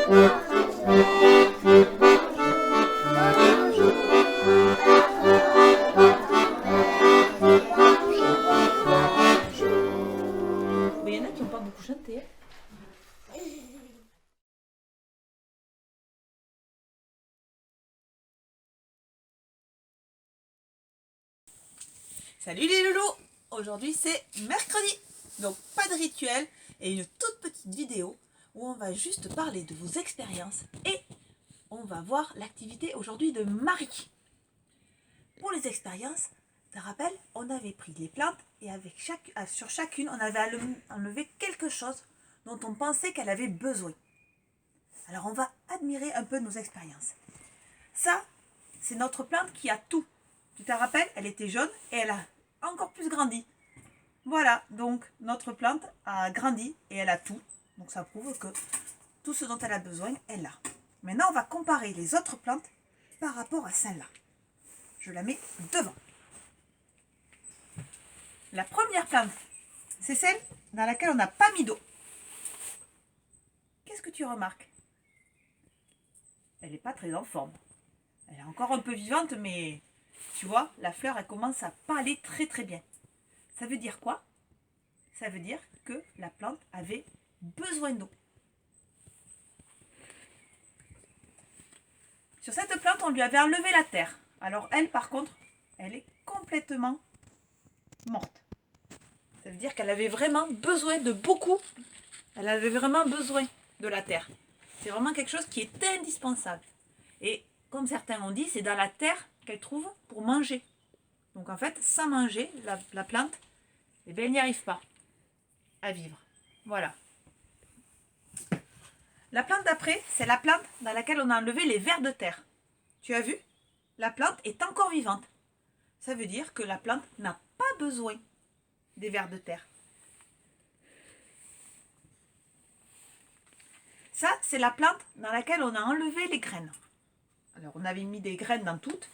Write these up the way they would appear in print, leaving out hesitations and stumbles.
Mais il y en a qui n'ont pas beaucoup chanté. Salut les loulous! Aujourd'hui c'est mercredi, donc pas de rituel et une toute petite vidéo où on va juste parler de vos expériences et on va voir l'activité aujourd'hui de Marie. Pour les expériences, tu te rappelles, on avait pris les plantes et sur chacune on avait enlevé quelque chose dont on pensait qu'elle avait besoin. Alors on va admirer un peu nos expériences. Ça, c'est notre plante qui a tout. Tu te rappelles, elle était jaune et elle a encore plus grandi. Voilà, donc notre plante a grandi et elle a tout. Donc ça prouve que tout ce dont elle a besoin, elle l'a. Maintenant, on va comparer les autres plantes par rapport à celle-là. Je la mets devant. La première plante, c'est celle dans laquelle on n'a pas mis d'eau. Qu'est-ce que tu remarques? Elle n'est pas très en forme. Elle est encore un peu vivante, mais tu vois, la fleur, elle commence à pas aller très très bien. Ça veut dire quoi? Ça veut dire que la plante avait besoin d'eau. Sur cette plante, on lui avait enlevé la terre. Alors elle, par contre, elle est complètement morte. Ça veut dire qu'elle avait vraiment besoin de beaucoup. Elle avait vraiment besoin de la terre. C'est vraiment quelque chose qui est indispensable. Et comme certains ont dit, c'est dans la terre qu'elle trouve pour manger. Donc en fait, sans manger, la plante, eh bien, elle n'y arrive pas à vivre. Voilà. La plante d'après, c'est la plante dans laquelle on a enlevé les vers de terre. Tu as vu? La plante est encore vivante. Ça veut dire que la plante n'a pas besoin des vers de terre. Ça, c'est la plante dans laquelle on a enlevé les graines. Alors, on avait mis des graines dans toutes.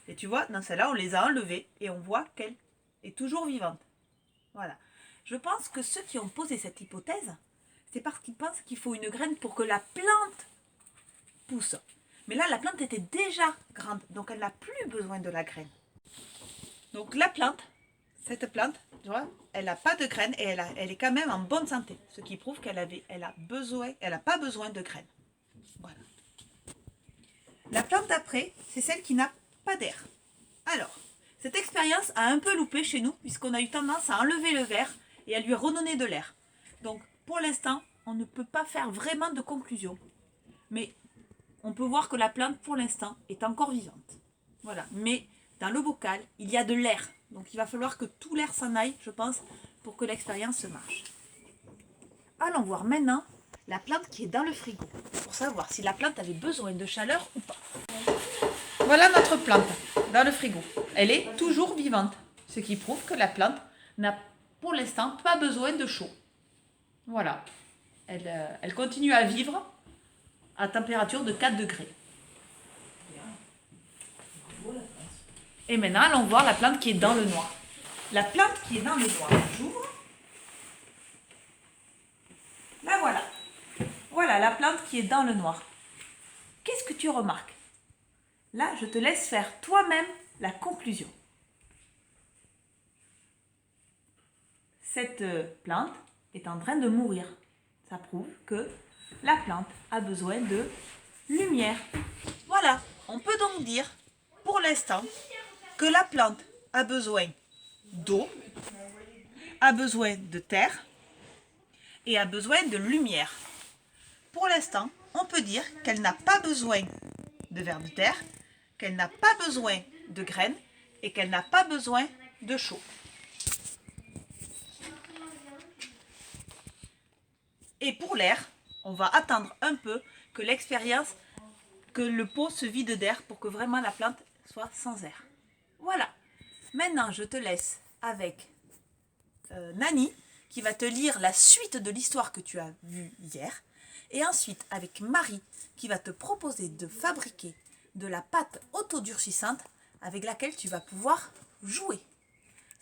Et tu vois, dans celle-là, on les a enlevées et on voit qu'elle est toujours vivante. Voilà. Je pense que ceux qui ont posé cette hypothèse, c'est parce qu'ils pensent qu'il faut une graine pour que la plante pousse. Mais là, la plante était déjà grande, donc elle n'a plus besoin de la graine. Donc la plante, cette plante, tu vois, elle n'a pas de graines et elle est quand même en bonne santé. Ce qui prouve qu'elle n'a pas besoin de graines. Voilà. La plante d'après, c'est celle qui n'a pas d'air. Alors, cette expérience a un peu loupé chez nous, puisqu'on a eu tendance à enlever le verre et à lui redonner de l'air. Donc, pour l'instant, on ne peut pas faire vraiment de conclusion. Mais on peut voir que la plante, pour l'instant, est encore vivante. Voilà. Mais dans le bocal, il y a de l'air. Donc, il va falloir que tout l'air s'en aille, je pense, pour que l'expérience marche. Allons voir maintenant la plante qui est dans le frigo, pour savoir si la plante avait besoin de chaleur ou pas. Voilà notre plante dans le frigo. Elle est toujours vivante, ce qui prouve que la plante n'a pour l'instant pas besoin de chaud. Voilà. Elle continue à vivre à température de 4 degrés. Et maintenant, allons voir la plante qui est dans le noir. La plante qui est dans le noir, j'ouvre. La voilà. Voilà la plante qui est dans le noir. Qu'est-ce que tu remarques? Là, je te laisse faire toi-même la conclusion. Cette plante est en train de mourir. Ça prouve que la plante a besoin de lumière. Voilà, on peut donc dire, pour l'instant, que la plante a besoin d'eau, a besoin de terre et a besoin de lumière. Pour l'instant, on peut dire qu'elle n'a pas besoin de vers de terre, qu'elle n'a pas besoin de graines et qu'elle n'a pas besoin de chaud. Et pour l'air, on va attendre un peu que l'expérience, que le pot se vide d'air pour que vraiment la plante soit sans air. Voilà. Maintenant, je te laisse avec Nani qui va te lire la suite de l'histoire que tu as vue hier. Et ensuite avec Marie qui va te proposer de fabriquer de la pâte autodurcissante avec laquelle tu vas pouvoir jouer.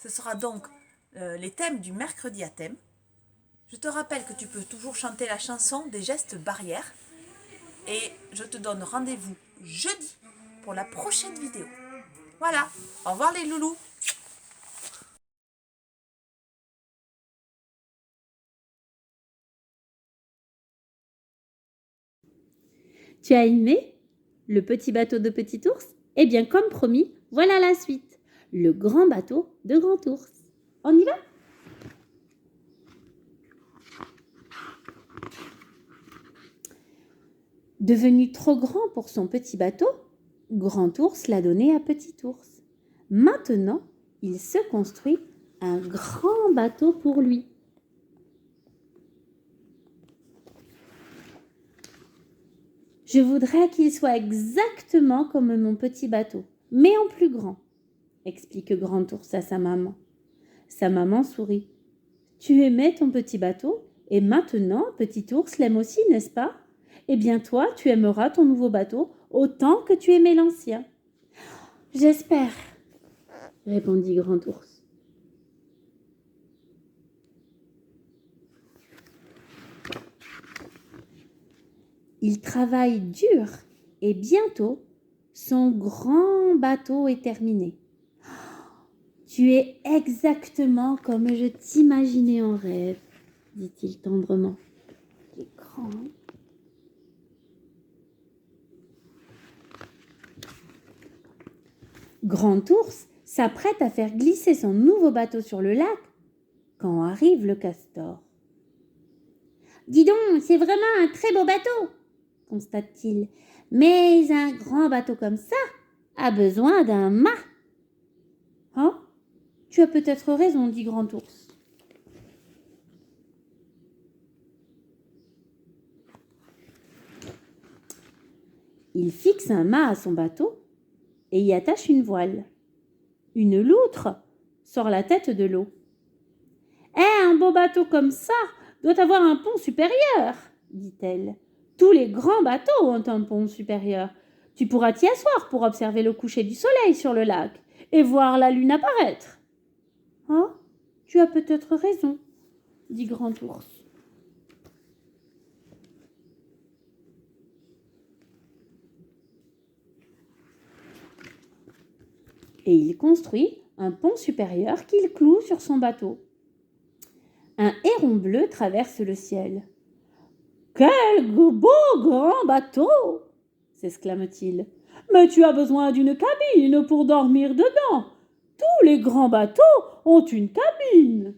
Ce sera donc les thèmes du mercredi à thème. Je te rappelle que tu peux toujours chanter la chanson des gestes barrières. Et je te donne rendez-vous jeudi pour la prochaine vidéo. Voilà, au revoir les loulous. Tu as aimé le petit bateau de Petit Ours? Eh bien, comme promis, voilà la suite. Le grand bateau de Grand Ours. On y va? Devenu trop grand pour son petit bateau, Grand Ours l'a donné à Petit Ours. Maintenant, il se construit un grand bateau pour lui. Je voudrais qu'il soit exactement comme mon petit bateau, mais en plus grand, explique Grand Ours à sa maman. Sa maman sourit. Tu aimais ton petit bateau et maintenant Petit Ours l'aime aussi, n'est-ce pas? Eh bien toi, tu aimeras ton nouveau bateau autant que tu aimais l'ancien. J'espère, répondit Grand Ours. Il travaille dur et bientôt, son grand bateau est terminé. Tu es exactement comme je t'imaginais en rêve, dit-il tendrement. Il est grand. Grand Ours s'apprête à faire glisser son nouveau bateau sur le lac quand arrive le castor. Dis donc, c'est vraiment un très beau bateau, constate-t-il. Mais un grand bateau comme ça a besoin d'un mât. Hein? Tu as peut-être raison, dit Grand Ours. Il fixe un mât à son bateau et y attache une voile. Une loutre sort la tête de l'eau. Un beau bateau comme ça doit avoir un pont supérieur, dit-elle. Tous les grands bateaux ont un pont supérieur. Tu pourras t'y asseoir pour observer le coucher du soleil sur le lac et voir la lune apparaître. Ah, tu as peut-être raison, dit Grand Ours. Et il construit un pont supérieur qu'il cloue sur son bateau. Un héron bleu traverse le ciel. « Quel beau grand bateau !» s'exclame-t-il. « Mais tu as besoin d'une cabine pour dormir dedans. Tous les grands bateaux ont une cabine. »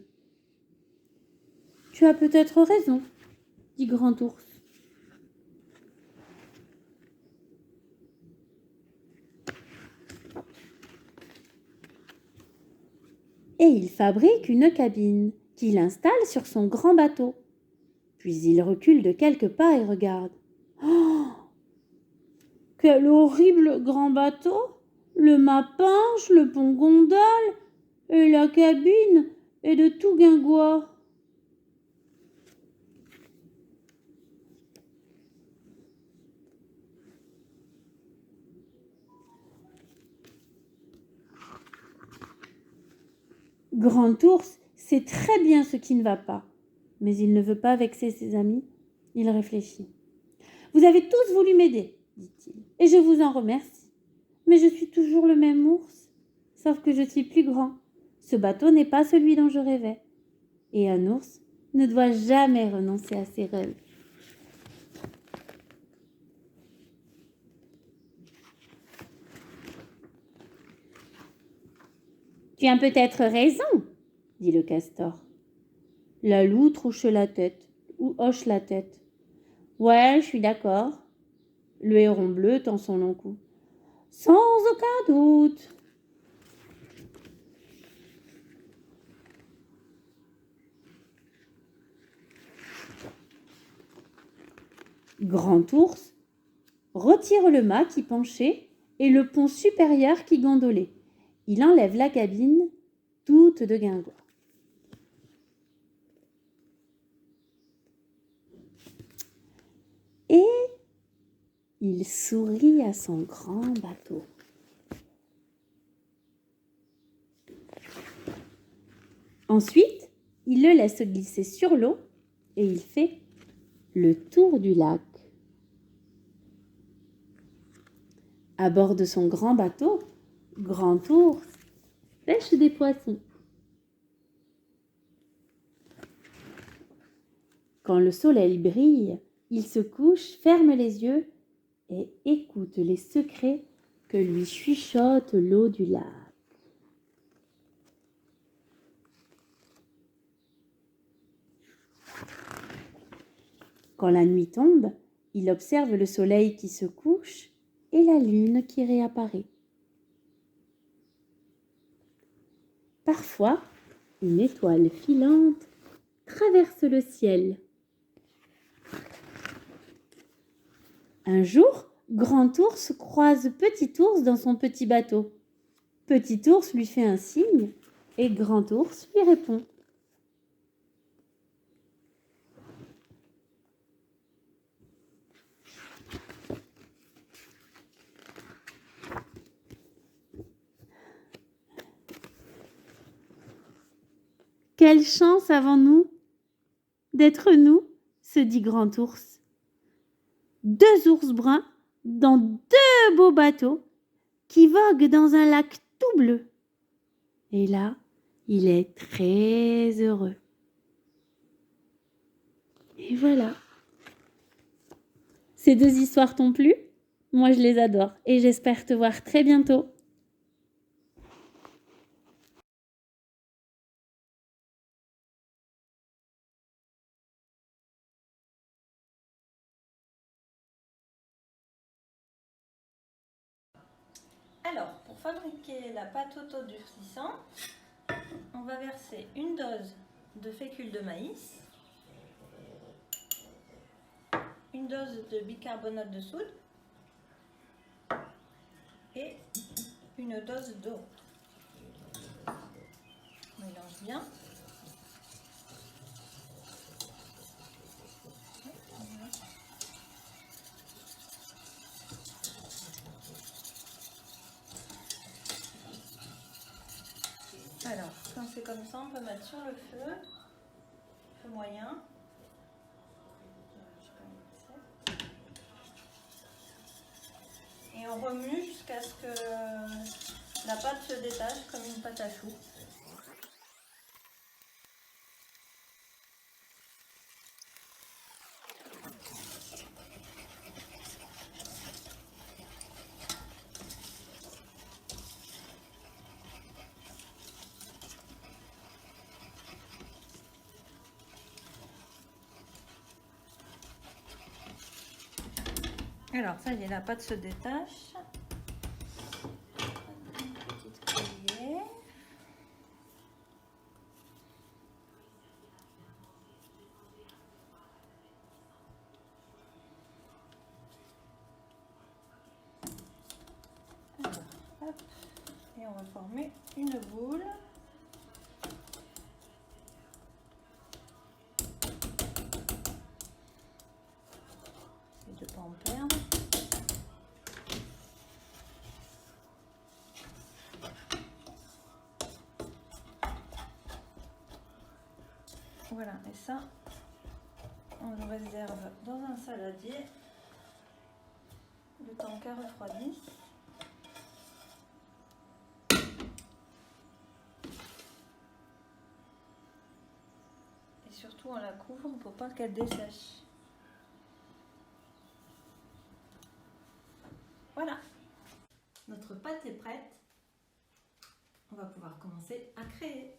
Tu as peut-être raison, dit Grand Ours. Et il fabrique une cabine qu'il installe sur son grand bateau. Puis il recule de quelques pas et regarde. Oh, quel horrible grand bateau! Le mât penche, le pont gondole, et la cabine est de tout guingois. Grand Ours sait très bien ce qui ne va pas, mais il ne veut pas vexer ses amis. Il réfléchit. « Vous avez tous voulu m'aider, dit-il, et je vous en remercie. Mais je suis toujours le même ours, sauf que je suis plus grand. Ce bateau n'est pas celui dont je rêvais. Et un ours ne doit jamais renoncer à ses rêves. » Tu as peut-être raison, dit le castor. La loutre hoche la tête. Ouais, je suis d'accord. Le héron bleu tend son long cou. Sans aucun doute. Grand Ours retire le mât qui penchait et le pont supérieur qui gondolait. Il enlève la cabine, toute de guingois. Et il sourit à son grand bateau. Ensuite, il le laisse glisser sur l'eau et il fait le tour du lac. À bord de son grand bateau, Grand Ours pêche des poissons. Quand le soleil brille, il se couche, ferme les yeux et écoute les secrets que lui chuchote l'eau du lac. Quand la nuit tombe, il observe le soleil qui se couche et la lune qui réapparaît. Parfois, une étoile filante traverse le ciel. Un jour, Grand Ours croise Petit Ours dans son petit bateau. Petit Ours lui fait un signe et Grand Ours lui répond. Quelle chance avons-nous d'être nous, se dit Grand Ours. 2 ours bruns dans 2 beaux bateaux qui voguent dans un lac tout bleu. Et là, il est très heureux. Et voilà. Ces 2 histoires t'ont plu? Moi, je les adore et j'espère te voir très bientôt. Alors, pour fabriquer la pâte autodurcissant, on va verser une dose de fécule de maïs, une dose de bicarbonate de soude et une dose d'eau. On mélange bien. Alors, quand c'est comme ça, on peut mettre sur le feu moyen. Et on remue jusqu'à ce que la pâte se détache comme une pâte à choux. Alors ça y est, la pâte se détache. Une petite cuillère. Alors, hop. Et on va former une boule. Et de ne pas en perdre. Voilà, et ça, on le réserve dans un saladier le temps qu'elle refroidisse. Et surtout, on la couvre pour pas qu'elle dessèche. Voilà, notre pâte est prête. On va pouvoir commencer à créer.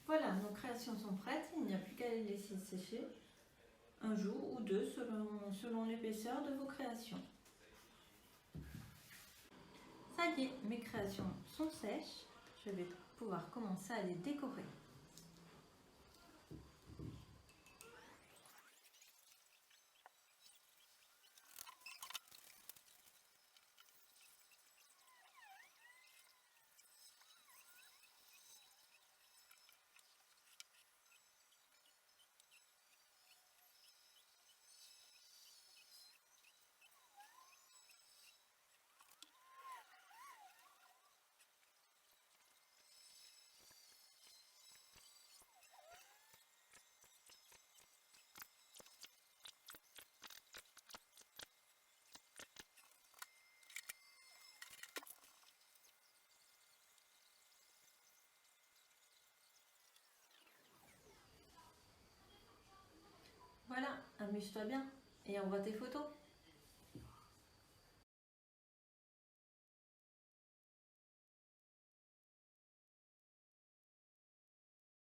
Voilà, nos créations sont prêtes, il n'y a plus qu'à les laisser sécher un jour ou deux selon l'épaisseur de vos créations. Ça y est, mes créations sont sèches, je vais pouvoir commencer à les décorer. amuse-toi bien et envoie tes photos.